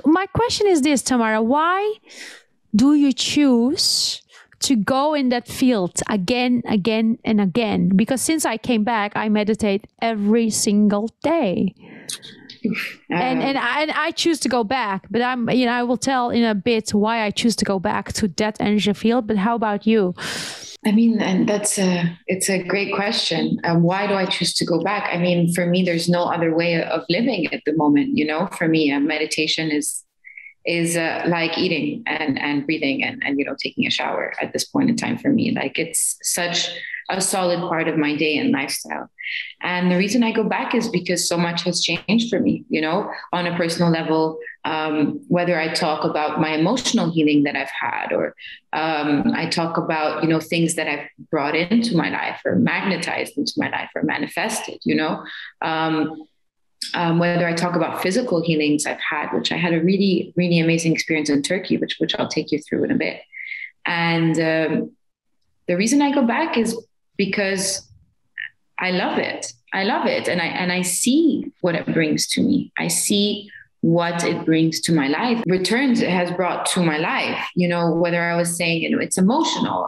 my question is this, Tamara, why do you choose to go in that field again and again? Because since I came back, I meditate every single day. And I choose to go back, but I will tell in a bit why I choose to go back to that energy field. But how about you? I mean, and it's a great question. Why do I choose to go back? I mean, for me, there's no other way of living at the moment. For me, meditation is like eating and breathing and taking a shower at this point in time for me. Like, it's such a solid part of my day and lifestyle. And the reason I go back is because so much has changed for me, on a personal level, whether I talk about my emotional healing that I've had, or I talk about, things that I've brought into my life or magnetized into my life or manifested, whether I talk about physical healings I've had, which I had a really, really amazing experience in Turkey, which I'll take you through in a bit. And the reason I go back is because I love it. I love it. And I see what it brings to me. I see what it brings to my life, returns it has brought to my life, whether I was saying, it's emotional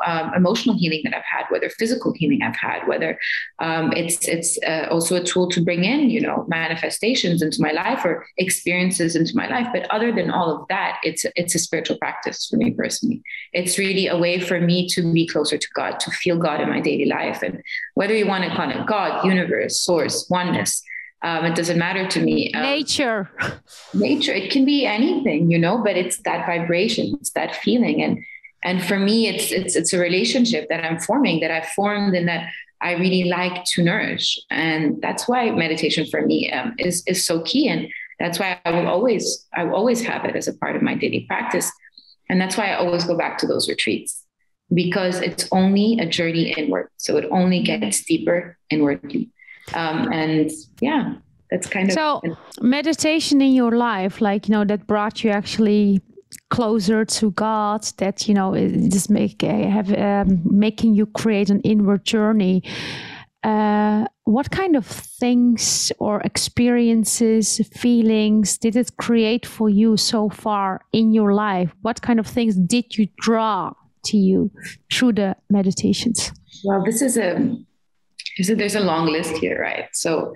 healing that I've had, whether physical healing I've had, whether it's also a tool to bring in, manifestations into my life or experiences into my life. But other than all of that, it's a spiritual practice for me personally. It's really a way for me to be closer to God, to feel God in my daily life. And whether you want to call it God, universe, source, oneness, it doesn't matter to me. Nature, it can be anything, but it's that vibration, it's that feeling. And for me, it's a relationship that I'm forming, that I've formed, and that I really like to nourish. And that's why meditation for me is so key. And that's why I will always have it as a part of my daily practice. And that's why I always go back to those retreats, because it's only a journey inward. So it only gets deeper inwardly. And yeah, that's kind of. So meditation in your life, that brought you actually closer to God, that, just making you create an inward journey. What kind of things or experiences, feelings did it create for you so far in your life? What kind of things did you draw to you through the meditations? Well, there's a long list here, right? So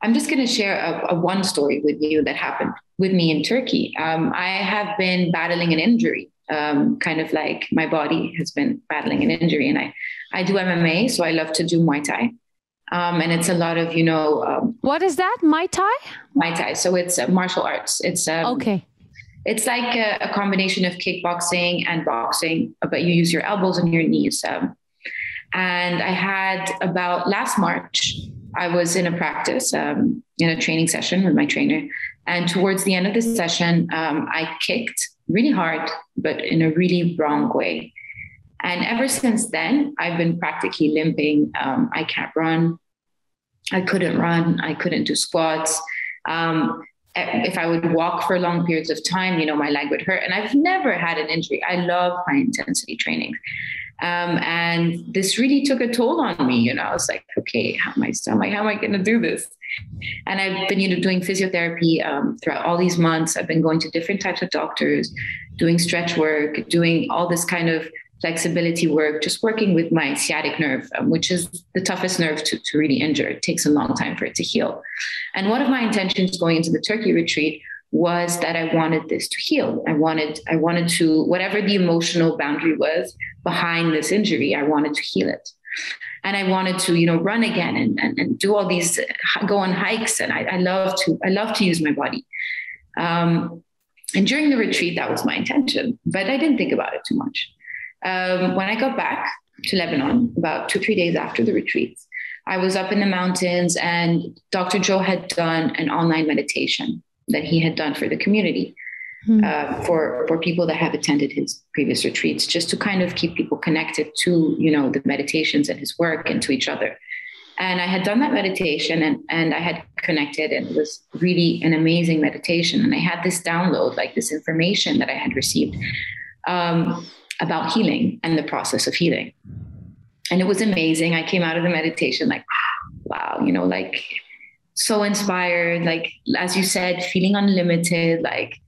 I'm just going to share a one story with you that happened with me in Turkey. I have been battling an injury, kind of like my body has been battling an injury. And I do MMA, so I love to do Muay Thai. And it's a lot of, what is that? Muay Thai? Muay Thai. So it's martial arts. It's okay. It's like a combination of kickboxing and boxing, but you use your elbows and your knees. And I had about last March, I was in a practice, in a training session with my trainer. And towards the end of the session, I kicked really hard, but in a really wrong way. And ever since then, I've been practically limping. I can't run. I couldn't run. I couldn't do squats. If I would walk for long periods of time, my leg would hurt. And I've never had an injury. I love high intensity training. And this really took a toll on me. I was like, okay, how am I going to do this? And I've been, doing physiotherapy throughout all these months. I've been going to different types of doctors, doing stretch work, doing all this kind of flexibility work, just working with my sciatic nerve, which is the toughest nerve to really injure. It takes a long time for it to heal. And one of my intentions going into the Turkey retreat was that I wanted this to heal. I wanted to, whatever the emotional boundary was behind this injury, I wanted to heal it. And I wanted to, run again and do all these, go on hikes. And I love to use my body. And during the retreat, that was my intention, but I didn't think about it too much. When I got back to Lebanon, about 2-3 days after the retreat, I was up in the mountains, and Dr. Joe had done an online meditation that he had done for the community, for people that have attended his previous retreats, just to kind of keep people connected to, the meditations and his work and to each other. And I had done that meditation and I had connected, and it was really an amazing meditation. And I had this download, like this information that I had received about healing and the process of healing. And it was amazing. I came out of the meditation like, wow, so inspired, like, as you said, feeling unlimited, like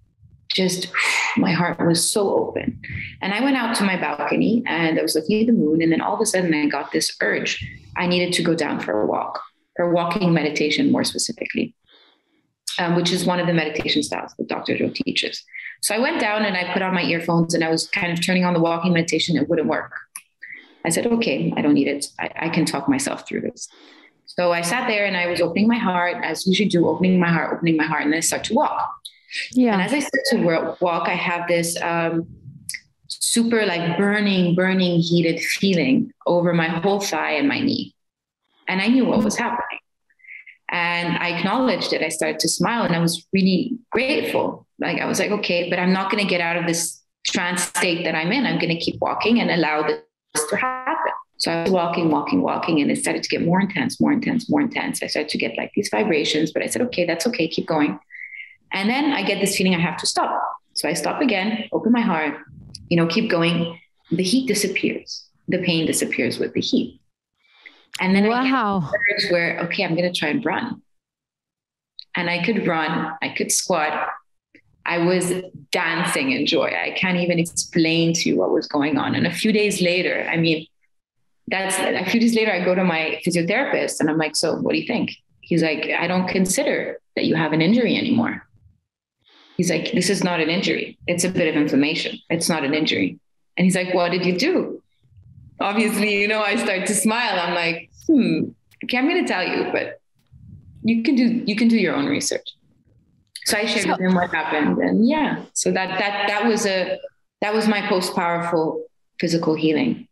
just my heart was so open. And I went out to my balcony and I was looking at the moon. And then all of a sudden I got this urge. I needed to go down for a walk, for walking meditation more specifically, which is one of the meditation styles that Dr. Joe teaches. So I went down and I put on my earphones and I was kind of turning on the walking meditation. It wouldn't work. I said, okay, I don't need it. I can talk myself through this. So I sat there and I was opening my heart, as you should do, opening my heart, and then I start to walk. Yeah. And as I start to walk, I have this super like burning, heated feeling over my whole thigh and my knee. And I knew what was happening. And I acknowledged it. I started to smile and I was really grateful. Like I was like, okay, but I'm not going to get out of this trance state that I'm in. I'm going to keep walking and allow this to happen. So I was walking, and it started to get more intense. I started to get like these vibrations, but I said, okay, that's okay. Keep going. And then I get this feeling I have to stop. So I stop again, open my heart, keep going. The heat disappears. The pain disappears with the heat. And then I get urge where, okay, I'm going to try and run. And I could run, I could squat. I was dancing in joy. I can't even explain to you what was going on. And a few days later, I go to my physiotherapist and I'm like, so what do you think? He's like, I don't consider that you have an injury anymore. He's like, this is not an injury. It's a bit of inflammation. It's not an injury. And he's like, what did you do? Obviously, I start to smile. I'm like, okay, I'm going to tell you, but you can do your own research. So I shared with him what happened. And so that was my post-powerful physical healing.